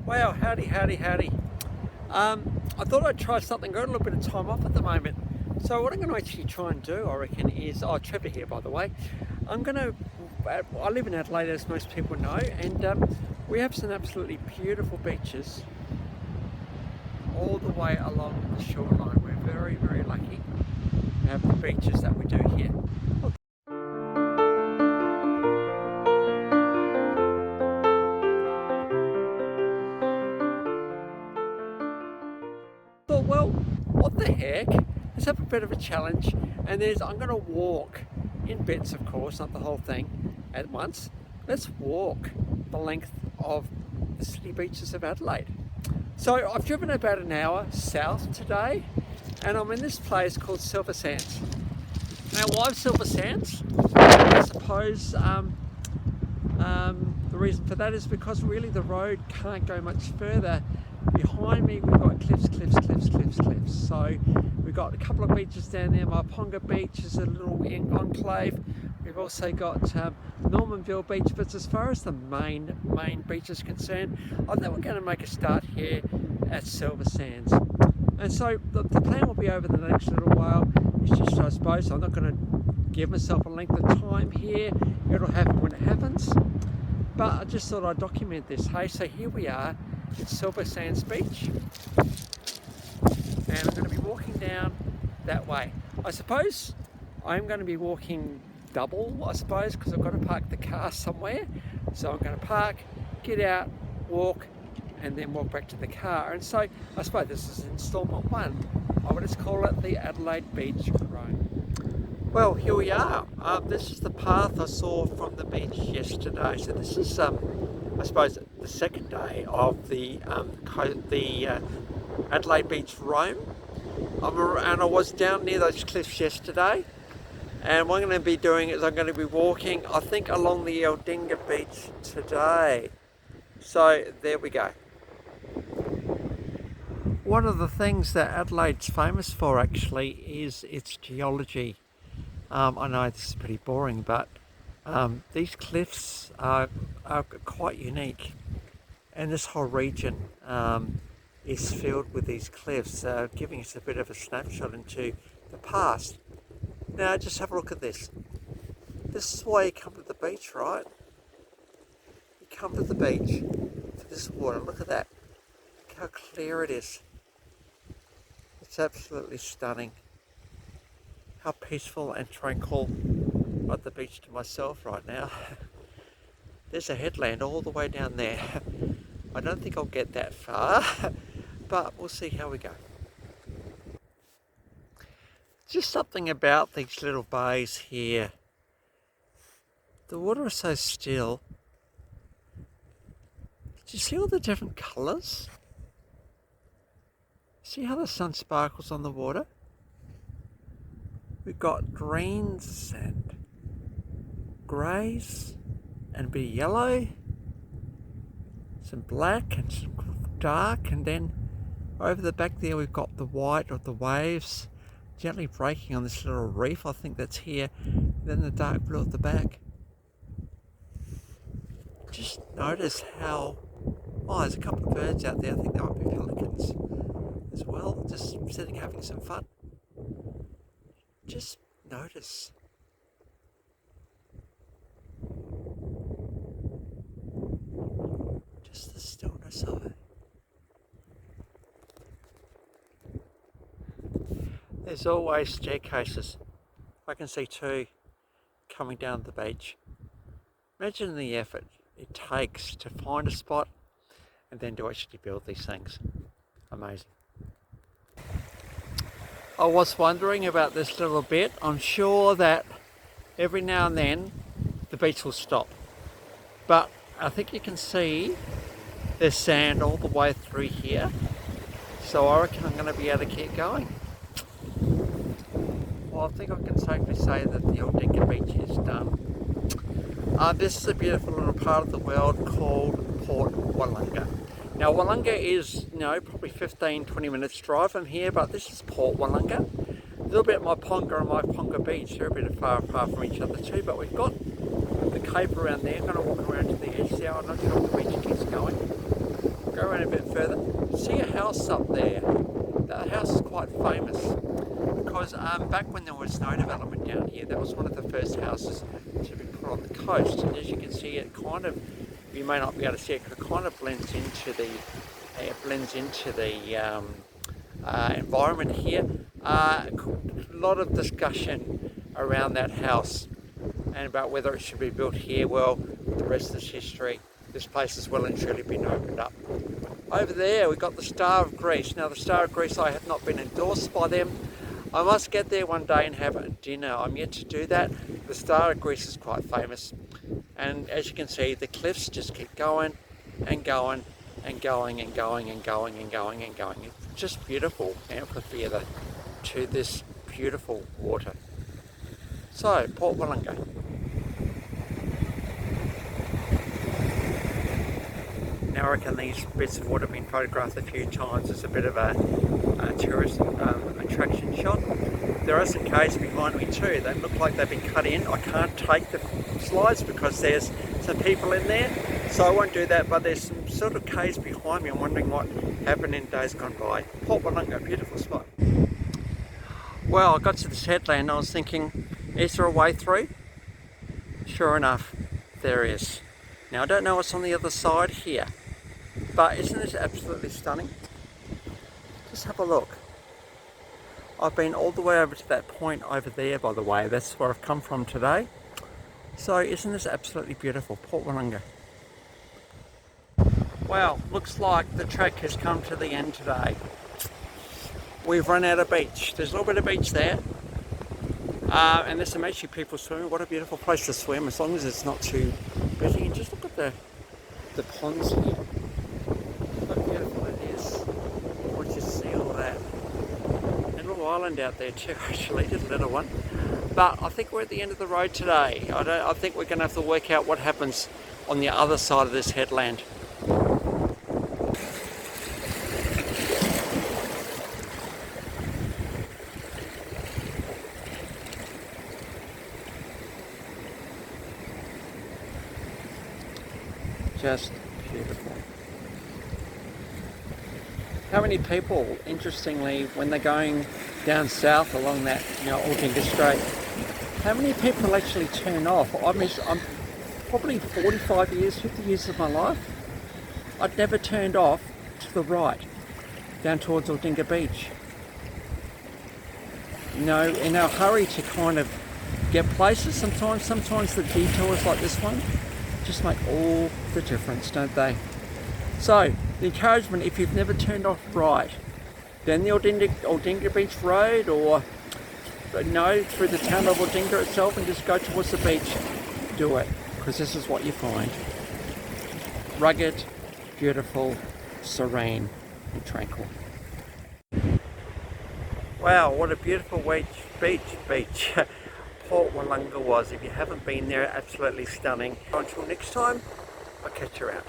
Wow, howdy, howdy, howdy. I thought I'd try something. Got a little bit of time off at the moment. So what I'm going to actually try and do, I reckon, is, Trevor here, by the way. I live in Adelaide, as most people know, and we have some absolutely beautiful beaches all the way along the shoreline. We're very, very lucky to have the beaches that we do here. Thought, well, what the heck? Let's have a bit of a challenge, and I'm going to walk in bits, of course, not the whole thing at once. Let's walk the length of the city beaches of Adelaide. So I've driven about an hour south today, and I'm in this place called Silver Sands. Now, why Silver Sands? I suppose the reason for that is because really the road can't go much further. Behind me we've got cliffs. So we've got a couple of beaches down there. Willunga Beach is a little enclave. We've also got Normanville Beach, but as far as the main beach is concerned, I think we're going to make a start here at Silver Sands. And so the plan will be over the next little while. It's just, I suppose, I'm not going to give myself a length of time here. It'll happen when it happens. But I just thought I'd document this. Hey, so here we are at Silver Sands Beach, and I'm going to be walking down that way. I suppose I'm going to be walking double, because I've got to park the car somewhere. So I'm going to park, get out, walk, and then walk back to the car. And so I suppose this is installment one. I would just call it the Adelaide Beach Road. Well, here we are. This is the path I saw from the beach yesterday. So this is, I suppose, the second day of the Adelaide Beach Roam. And I was down near those cliffs yesterday. And what I'm going to be doing is I'm going to be walking, I think, along the Willunga Beach today. So there we go. One of the things that Adelaide's famous for actually is its geology. I know this is pretty boring, but these cliffs are quite unique, and this whole region is filled with these cliffs, giving us a bit of a snapshot into the past. Now just have a look at this. This is why you come to the beach, right? You come to the beach for this water. Look at that. Look how clear it is. It's absolutely stunning. How peaceful and tranquil. I'm at the beach to myself right now. There's a headland all the way down there. I don't think I'll get that far, but we'll see how we go. Just something about these little bays here. The water is so still. Do you see all the different colours? See how the sun sparkles on the water? We've got greens and greys and a bit of yellow, some black and some dark, and then over the back there we've got the white of the waves gently breaking on this little reef. I think that's here. Then the dark blue at the back. Just notice how, there's a couple of birds out there. I think there might be pelicans as well, just sitting having some fun. Just notice. Just the stillness of it. There's always staircases. I can see two coming down the beach. Imagine the effort it takes to find a spot and then to actually build these things. Amazing. I was wondering about this little bit. I'm sure that every now and then the beach will stop. But I think you can see there's sand all the way through here. So I reckon I'm going to be able to keep going. Well, I think I can safely say that the Willunga Beach is done. This is a beautiful little part of the world called Port Willunga. Now Willunga is, probably 15-20 minutes drive from here, but this is Port Willunga. A little bit Willunga and Willunga Beach, they're a bit far apart from each other too, but we've got the cape around there. I'm going to walk around to the edge there. I'm not sure if the beach keeps going. go around a bit further. See a house up there. That house is quite famous because back when there was no development down here, that was one of the first houses to be put on the coast. And as you can see, it kind of, you may not be able to see it, but it kind of blends into the environment here. A lot of discussion around that house and about whether it should be built here. Well, the rest is history. This place has well and truly been opened up. Over there we've got the Star of Greece. Now the Star of Greece, I have not been endorsed by them. I must get there one day and have a dinner. I'm yet to do that. The Star of Greece is quite famous. And as you can see, the cliffs just keep going and going and going and going and going and going and going. It's just beautiful amphitheatre to this beautiful water. So, Port Willunga. Now I reckon these bits of water have been photographed a few times. It's a bit of a tourist attraction shot. There are some caves behind me too. They look like they've been cut in. I can't take the slides because there's some people in there, so I won't do that, but there's some sort of caves behind me. I'm wondering what happened in days gone by. Port Willunga, beautiful spot. Well, I got to this headland and I was thinking, is there a way through? Sure enough, there is. Now I don't know what's on the other side here, but isn't this absolutely stunning? Just have a look. I've been all the way over to that point over there, by the way. That's where I've come from today. So isn't this absolutely beautiful? Port Willunga. Well, looks like the trek has come to the end today. We've run out of beach. There's a little bit of beach there. And there's some actually people swimming. What a beautiful place to swim, as long as it's not too busy. And just look at the ponds here. How beautiful it is. Once you see all that. And a little island out there too, actually, just a little one. But I think we're at the end of the road today. I think we're going to have to work out what happens on the other side of this headland. Just beautiful. How many people, interestingly, when they're going down south along that, Aldinga Strait, how many people actually turn off? I'm probably 45 years, 50 years of my life, I'd never turned off to the right, down towards Aldinga Beach. In our hurry to kind of get places, sometimes the detours like this one just make all the difference, don't they? So, the encouragement, if you've never turned off right, then the Aldinga Beach Road, or through the town of Aldinga itself, and just go towards the beach, do it, because this is what you find. Rugged, beautiful, serene, and tranquil. Wow, what a beautiful beach. Port Willunga was. If you haven't been there, absolutely stunning. Until next time, I'll catch you around.